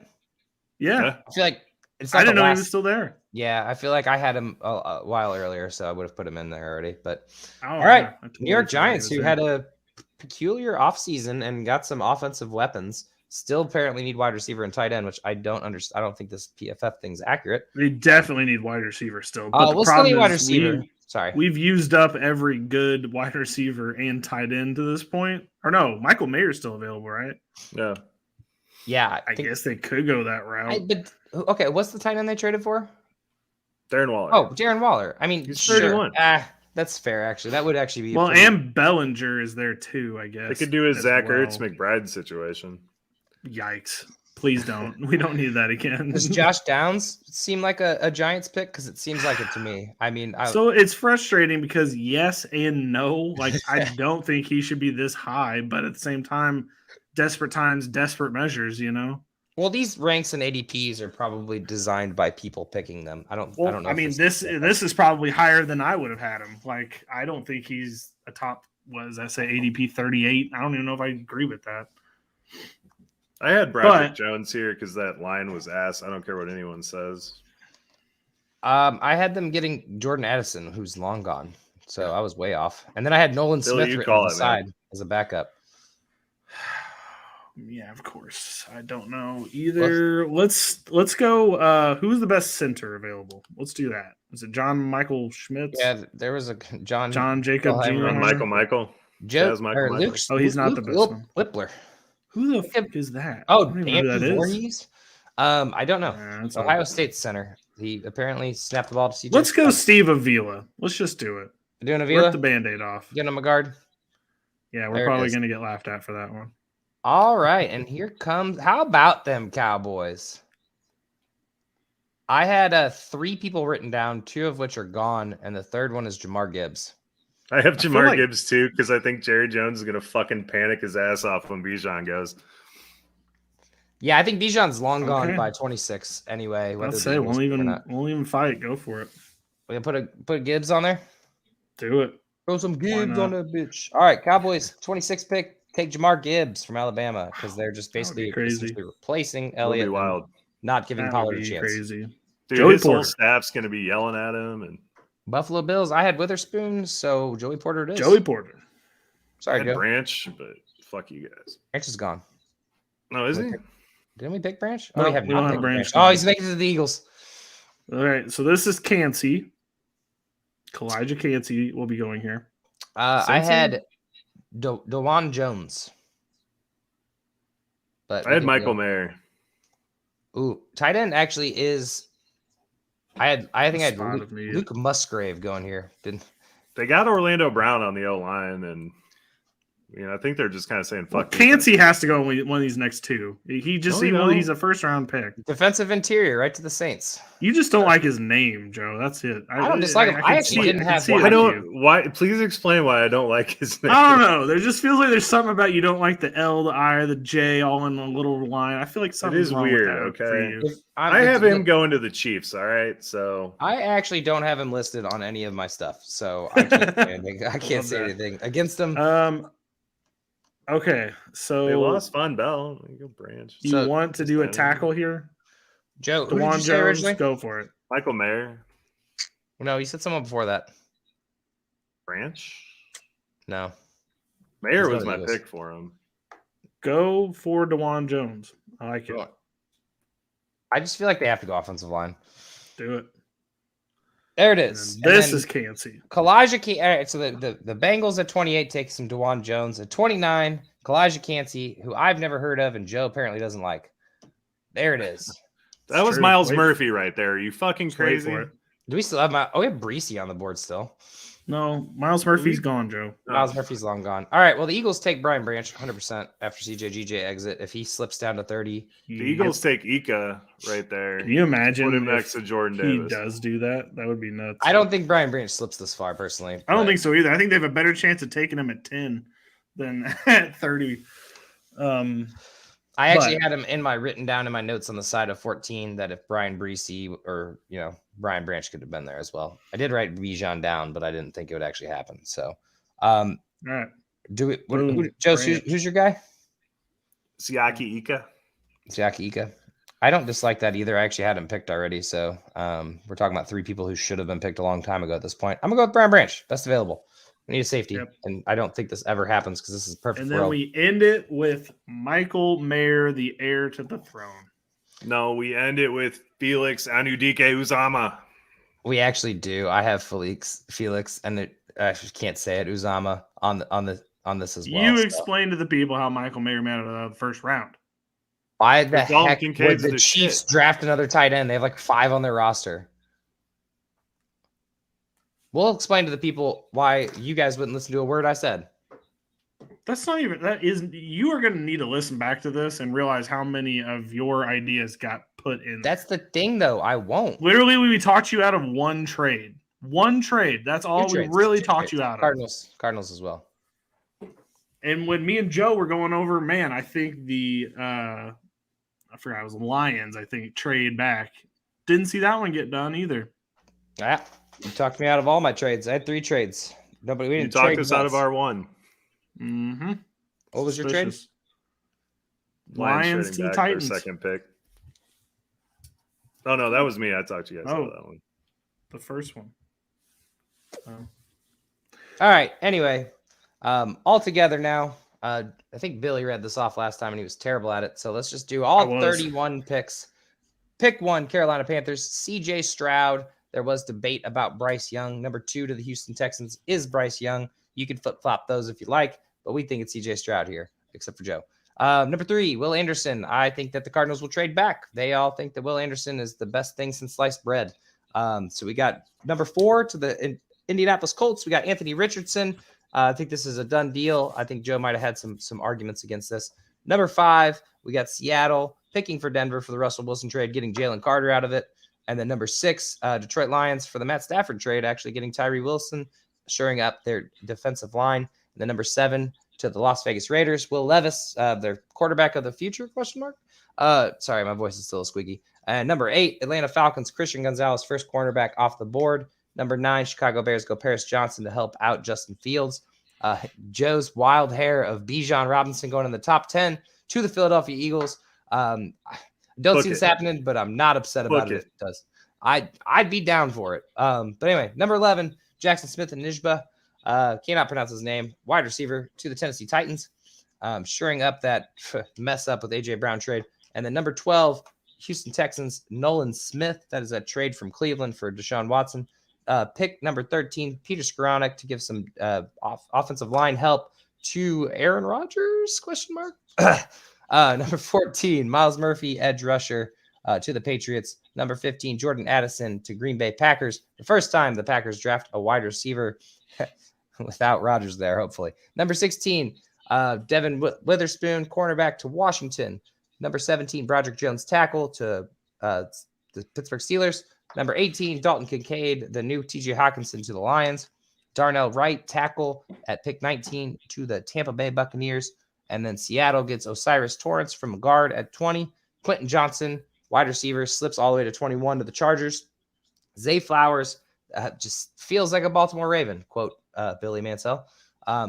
Yeah. I feel like it's. Not I didn't the know he last- was still there. Yeah, I feel like I had him a while earlier, so I would have put him in there already. But all Yeah, right, I totally New York forgot he Giants, was who there. had a peculiar offseason and got some offensive weapons, still apparently need wide receiver and tight end, which I don't understand. I don't think this PFF thing's accurate. They definitely need wide receiver still. But the We'll still problem need wide is receiver. Sorry. We've used up every good wide receiver and tight end to this point. Or no, Michael Mayer's still available, right? Yeah. Yeah, I guess they could go that route. but okay, what's the tight end they traded for? Darren Waller. Oh, Darren Waller. I mean, He's sure. 31. That's fair, actually. That would actually be Well, and Bellinger is there too, I guess. They could do a as Zach well. Ertz McBride situation. Yikes. Please don't. We don't need that again. Does Josh Downs seem like a Giants pick? Because it seems like it to me. I mean, So it's frustrating because yes and no. Like, I don't think he should be this high, but at the same time, desperate times, desperate measures, you know? well, these ranks and ADPs are probably designed by people picking them. I don't Well, know. I mean, this is probably higher than I would have had him. Like, I don't think he's a top, what does that say, ADP 38? I don't even know if I agree with that. I had Broderick Jones here because that line was ass. I don't care what anyone says. I had them getting Jordan Addison, who's long gone. So I was way off. And then I had Nolan Billy, Smith you written call on the it, side man. as a backup. Yeah, of course. I don't know either. Let's go. Who's the best center available? Let's do that. Is it John Michael Schmitz? Yeah, there was a John Jacob Wilhelm Jr. And Michael. Joe Chaz Michael or Michael. Luke. Oh, he's not the best one. Whippler. Who the fuck is that? Oh, I don't even know who that is. Voorhees? I don't know. That's Ohio all. State center. He apparently snapped the ball to CJ. Let's go Steve Avila. Let's just do it. Doing Avila? Rip the Band-Aid off. Getting him a guard. Yeah, we're There it probably is. going to get laughed at for that one. All right, and here comes. How about them Cowboys? I had 3 people written down, 2 of which are gone, and the third one is Jamar Gibbs. I have feel Jamar like- Gibbs too because I think Jerry Jones is going to fucking panic his ass off when Bijan goes. Yeah, I think Bijan's long gone Okay. by 26 anyway. Whether Let's the say Eagles won't pick or not. even fight. Go for it. We gonna put Gibbs on there. Do it. Throw some Gibbs not? on that bitch. All right, Cowboys 26 pick. Take Jamar Gibbs from Alabama because they're just That would be basically crazy. essentially replacing It'll be Elliott, and wild. not giving That Pollard would a be chance. crazy. Dude, Joey his whole Porter. staff's going to be yelling at him. And Buffalo Bills. I had Witherspoon, so Joey Porter it is. Joey Porter. I Sorry, had Joe. Branch, but fuck you guys. Branch is gone. No, is he? Didn't we pick Branch? No, we have we not don't have picked Branch. Oh, he's making it to the Eagles. All right, so this is Cansey. Kalijah Cansey will be going here. I Cincy? had DeJuan Jones. But I had Michael Mayer. Ooh, tight end actually is. I think I had Spot of need. Luke Musgrave going here. Didn't They got Orlando Brown on the O line, and I think they're just kind of saying Well, fuck. Cansey has to go in one of these next 2. He's a first round pick. defensive interior right to the Saints. You just don't like his name, Joe. That's it. I don't dislike him. I can actually see it. didn't I can have see one. it I in don't. you. Why? Please explain why I don't like his name. I don't know. There just feels like there's something about you don't like the L, the I, the J all in a little line. I feel like something's is wrong weird, with that for okay? you. I have him going to the Chiefs. All right, so I actually don't have him listed on any of my stuff, so I can't say anything. I can't Love say that. anything against him. Okay, so they lost Von Bell. You go Branch. you So- want to do a tackle here? Joe, who did you DeJuan say Jones, originally? go for it. Michael Mayer. No, you said someone before that. Branch. No. Mayer He's was going my to the Eagles. pick for him. Go for DeJuan Jones. I like it. I just feel like they have to go offensive line. Do it. There it And is. then this And then is Cansey. Kalijah. All right, so the Bengals at 28 take some DeJuan Jones. At 29, Kalijah Cansey, who I've never heard of and Joe apparently doesn't like. There it is. That was true. Miles Wait- Murphy right there. Are you fucking Just wait crazy? for it. Do we still have we have Breesy on the board still? No, Miles Murphy's gone, Joe. Miles Murphy's long gone. All right, well, the Eagles take Brian Branch 100% after CJ exit. If he slips down to 30, The Eagles take Ika right there. Can you imagine Put him if next to Jordan he Davis. does do that? That would be nuts. I don't think Brian Branch slips this far personally. I don't but think so either. I think they have a better chance of taking him at 10 than at 30. I actually but- had him in my written down in my notes on the side of 14 that if Brian Breesy or Brian Branch could have been there as well. I did write Bijan down, but I didn't think it would actually happen. So, All right. do it. Boom. Joe, Branch. who's your guy? Siaki Ika. Siaki Ika. I don't dislike that either. I actually had him picked already. So we're talking about 3 people who should have been picked a long time ago at this point. I'm going to go with Brian Branch. Best available. We need a safety. Yep. And I don't think this ever happens because this is perfect And world. then we end it with Michael Mayer, the heir to the throne. No, we end it with Felix Anudike Uzama. We actually do. I have Felix, and I just can't say it. Uzama on this as well. You so. explain to the people how Michael Mayer made it out of the first round. Why the Because Dalton heck Kincaid's would the the Chiefs shit. draft another tight end? They have like 5 on their roster. We'll explain to the people why you guys wouldn't listen to a word I said. That's not even that is you are going to need to listen back to this and realize how many of your ideas got put in. That's the thing, though. I won't. Literally, we talked you out of one trade. One trade. That's all Two we trades. really Two talked trades. you out of. Cardinals as well. And when me and Joe were going over, man, I think the I forgot it was Lions. I think trade back. Didn't see that one get done either. Yeah, you talked me out of all my trades. I had 3 trades. We You didn't talked trade us out once. of our one. Mm-hmm. What was your trade? Lions trading to the back for a Titans. second pick. Oh no, that was me. I talked to you guys Oh. about that one. The first one. Oh. All right. Anyway, all together now. I think Billy read this off last time and he was terrible at it. So let's just do all 31 picks. Pick 1, Carolina Panthers, CJ Stroud. There was debate about Bryce Young. Number 2 to the Houston Texans is Bryce Young. You can flip-flop those if you like, but we think it's CJ Stroud here, except for Joe. Number 3, Will Anderson. I think that the Cardinals will trade back. They all think that Will Anderson is the best thing since sliced bread. So we got number 4 to the Indianapolis Colts. We got Anthony Richardson. I think this is a done deal. I think Joe might have had some arguments against this. Number 5, we got Seattle picking for Denver for the Russell Wilson trade, getting Jalen Carter out of it. And then number 6, Detroit Lions for the Matt Stafford trade, actually getting Tyree Wilson, shoring up their defensive line. And then number 7 to the Las Vegas Raiders, Will Levis, their quarterback of the future, ? Sorry, my voice is still squeaky. And number 8, Atlanta Falcons, Christian Gonzalez, first cornerback off the board. Number 9, Chicago Bears go Paris Johnson to help out Justin Fields. Joe's wild hair of Bijan Robinson going in the top 10 to the Philadelphia Eagles. Don't see this happening, but I'm not upset about it if it does. I'd be down for it. But anyway, number 11, Jackson Smith-Nijgba. Cannot pronounce his name. Wide receiver to the Tennessee Titans. Shoring up that mess up with A.J. Brown trade. And then number 12, Houston Texans, Nolan Smith. That is a trade from Cleveland for Deshaun Watson. Pick number 13, Peter Skoranek to give some offensive line help to Aaron Rodgers, ? Number 14, Miles Murphy, edge rusher to the Patriots. Number 15, Jordan Addison to Green Bay Packers. The first time the Packers draft a wide receiver without Rodgers there, hopefully. Number 16, Devin Witherspoon, cornerback to Washington. Number 17, Broderick Jones, tackle to the Pittsburgh Steelers. Number 18, Dalton Kincaid, the new TJ Hawkinson to the Lions. Darnell Wright, tackle at pick 19 to the Tampa Bay Buccaneers. And then Seattle gets Osiris Torrance from guard at 20. Quentin Johnson, wide receiver, slips all the way to 21 to the Chargers. Zay Flowers just feels like a Baltimore Raven, quote Billy Mansell.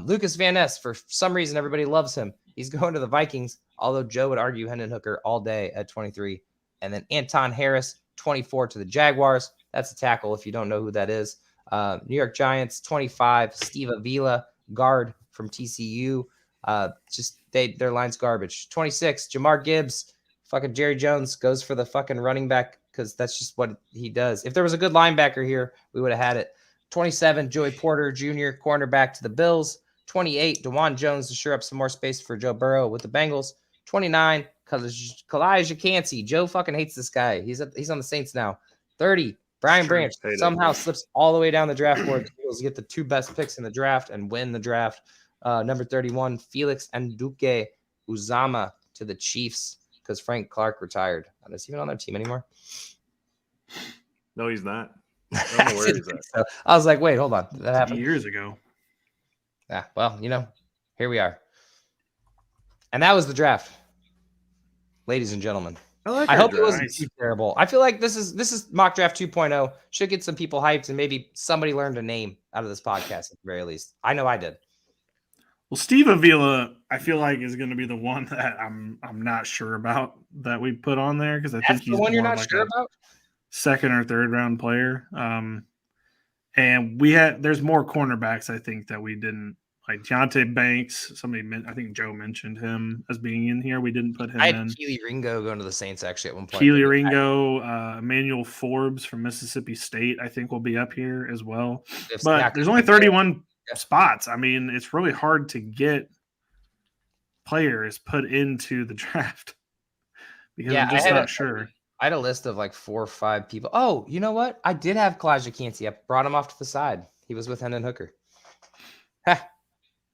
Lucas Van Ness, for some reason, everybody loves him. He's going to the Vikings, although Joe would argue Hendon Hooker all day at 23. And then Anton Harris, 24 to the Jaguars. That's a tackle if you don't know who that is. New York Giants, 25, Steve Avila, guard from TCU. Their line's garbage. 26, Jamar Gibbs, fucking Jerry Jones goes for the fucking running back because that's just what he does. If there was a good linebacker here, we would have had it. 27, Joey Porter Jr., cornerback to the Bills. 28, DeJuan Jones to shore up some more space for Joe Burrow with the Bengals. 29, Kalijah Kancey. Joe fucking hates this guy. He's on the Saints now. 30, Brian Branch somehow slips all the way down the draft board. The Eagles get the 2 best picks in the draft and win the draft. Number 31, Felix Nduke Uzama to the Chiefs because Frank Clark retired. Is he even on their team anymore? No, he's not. I don't know where he's at. So I was like, wait, hold on. That happened years ago. Yeah, well, here we are. And that was the draft, ladies and gentlemen. I hope it wasn't too terrible. I feel like this is mock draft 2.0. Should get some people hyped and maybe somebody learned a name out of this podcast at the very least. I know I did. Well, Steve Avila, I feel like is going to be the one that I'm not sure about that we put on there because I think he's the one you're not sure about. Second or third round player. And there's more cornerbacks I think that we didn't like. Deontay Banks, I think Joe mentioned him as being in here. We didn't put him in. I had Keely Ringo going to the Saints actually at one point. Keely Ringo, Emmanuel Forbes from Mississippi State, I think will be up here as well. But there's only 31 spots. I mean, it's really hard to get players put into the draft because I'm just not sure. I had a list of like 4 or 5 people. Oh, you know what? I did have Kalijah Kancey. I brought him off to the side. He was with Hendon Hooker.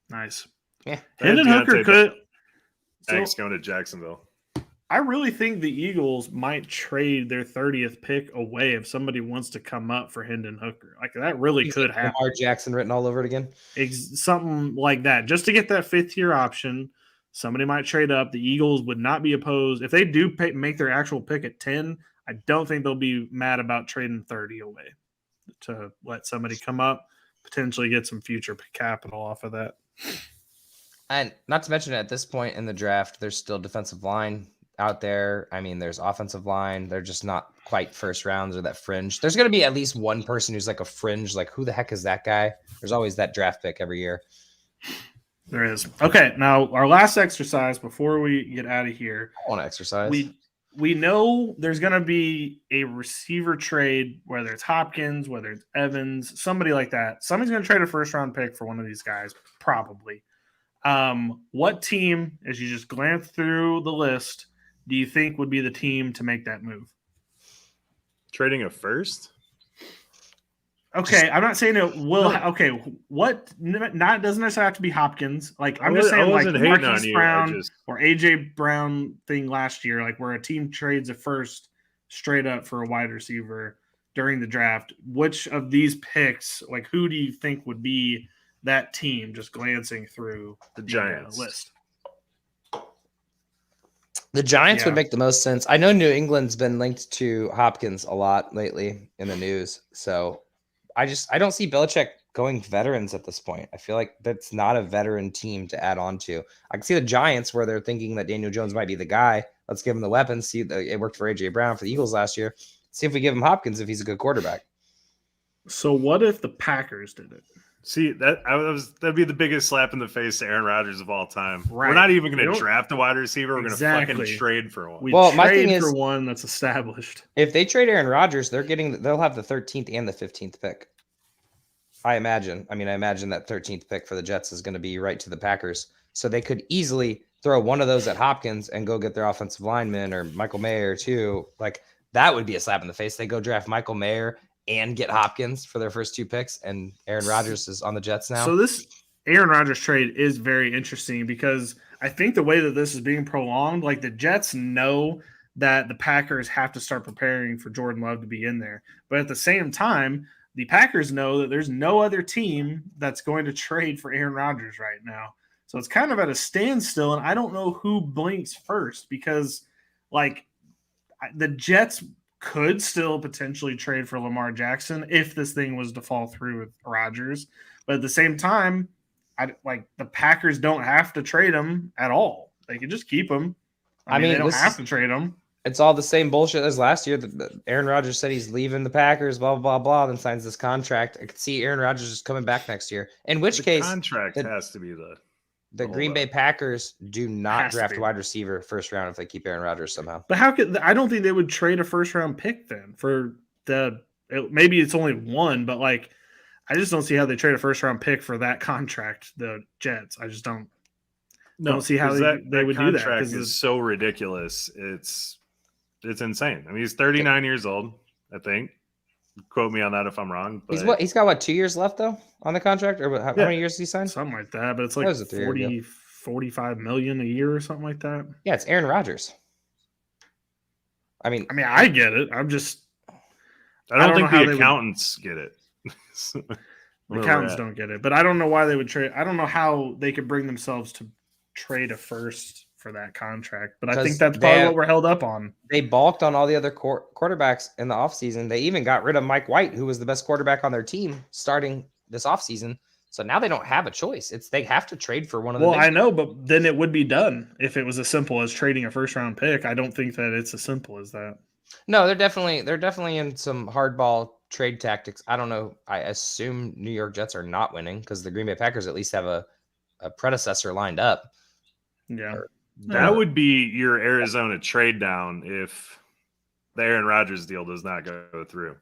Nice. Yeah. Hendon Hooker could. Thanks, going to Jacksonville. I really think the Eagles might trade their 30th pick away if somebody wants to come up for Hendon Hooker. Like that really could happen. Lamar Jackson written all over it again. Something like that. Just to get that 5th-year option. Somebody might trade up. The Eagles would not be opposed. If they do make their actual pick at 10, I don't think they'll be mad about trading 30 away to let somebody come up, potentially get some future capital off of that. And not to mention at this point in the draft, there's still defensive line out there. I mean, there's offensive line. They're just not quite first rounds or that fringe. There's going to be at least one person who's like a fringe. Like, who the heck is that guy? There's always that draft pick every year. There is. Okay, now our last exercise before we get out of here. I want to exercise. we know there's going to be a receiver trade, whether it's Hopkins, whether it's Evans, somebody like that. Somebody's going to trade a first-round pick for one of these guys, probably. What team, as you just glance through the list, do you think would be the team to make that move? Trading a first? Okay, I'm not saying it will. Okay, what? Not doesn't necessarily have to be Hopkins. Like I'm just saying, like Marquise Brown or AJ Brown thing last year, like where a team trades a first straight up for a wide receiver during the draft. Which of these picks, like who do you think would be that team? Just glancing through the Giants list. The Giants would make the most sense. I know New England's been linked to Hopkins a lot lately in the news, so. I don't see Belichick going veterans at this point. I feel like that's not a veteran team to add on to. I can see the Giants where they're thinking that Daniel Jones might be the guy. Let's give him the weapons. See, it worked for AJ Brown for the Eagles last year. See if we give him Hopkins if he's a good quarterback. So what if the Packers did it? See, that'd be the biggest slap in the face to Aaron Rodgers of all time. Right. We're not even going to draft a wide receiver. We're going to fucking trade for one. My thing is, for one that's established. If they trade Aaron Rodgers, they'll have the 13th and the 15th pick. I imagine that 13th pick for the Jets is going to be right to the Packers. So they could easily throw one of those at Hopkins and go get their offensive lineman or Michael Mayer too. Like that would be a slap in the face. They go draft Michael Mayer and get Hopkins for their first two picks, and Aaron Rodgers is on the Jets now. So this Aaron Rodgers trade is very interesting because I think the way that this is being prolonged, like the Jets know that the Packers have to start preparing for Jordan Love to be in there. But at the same time, the Packers know that there's no other team that's going to trade for Aaron Rodgers right now. So it's kind of at a standstill, and I don't know who blinks first because, like, the Jets could still potentially trade for Lamar Jackson if this thing was to fall through with Rodgers. But at the same time, the Packers don't have to trade him at all. They could just keep him. I mean they don't have to trade him. It's all the same bullshit as last year. Aaron Rodgers said he's leaving the Packers, blah, blah, blah, then signs this contract. I could see Aaron Rodgers just coming back next year. In which case, contract has to be the Green Bay Packers do not draft wide receiver first round if they keep Aaron Rodgers somehow. But I don't think they would trade a first round pick then for maybe it's only one, but like I just don't see how they trade a first round pick for that contract. The Jets, I just don't see how they would do that. Contract is so ridiculous. It's insane. I mean, he's 39 years old, I think. Quote me on that if I'm wrong. But he's got 2 years left though on the contract, or how many years did he sign? Something like that, but it's like 45 million a year or something like that. Yeah, it's Aaron Rodgers. I mean, I get it. I don't think the accountants get it. The accountants don't get it, but I don't know why they would trade. I don't know how they could bring themselves to trade a first for that contract, but I think that's probably what we're held up on. They balked on all the other quarterbacks in the offseason. They even got rid of Mike White, who was the best quarterback on their team starting this offseason. So now they don't have a choice. They have to trade for one of them. Well, I know, but then it would be done if it was as simple as trading a first round pick. I don't think that it's as simple as that. No, they're definitely in some hardball trade tactics. I don't know. I assume New York Jets are not winning because the Green Bay Packers at least have a predecessor lined up. Yeah. That would be your Arizona trade down if the Aaron Rodgers deal does not go through.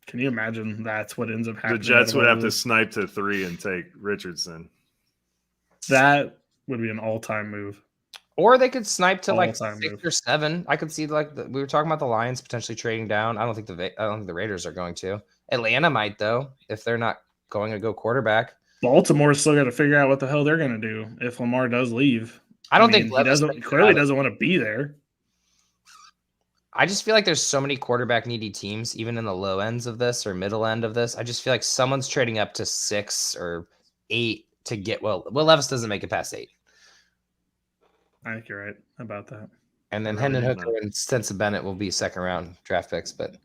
Can you imagine that's what ends up happening? The Jets would have to snipe to 3 and take Richardson. That would be an all-time move. Or they could snipe to like 6 or 7. I could see we were talking about the Lions potentially trading down. I don't think the Raiders are going to. Atlanta might though if they're not going to go quarterback. Baltimore's still got to figure out what the hell they're going to do if Lamar does leave. I don't think he clearly doesn't want to be there. I just feel like there's so many quarterback needy teams, even in the low ends of this or middle end of this. I just feel like someone's trading up to 6 or 8 to get Will Levis doesn't make it past 8. I think you're right about that. And then Hendon Hooker and Stetson Bennett will be second round draft picks, but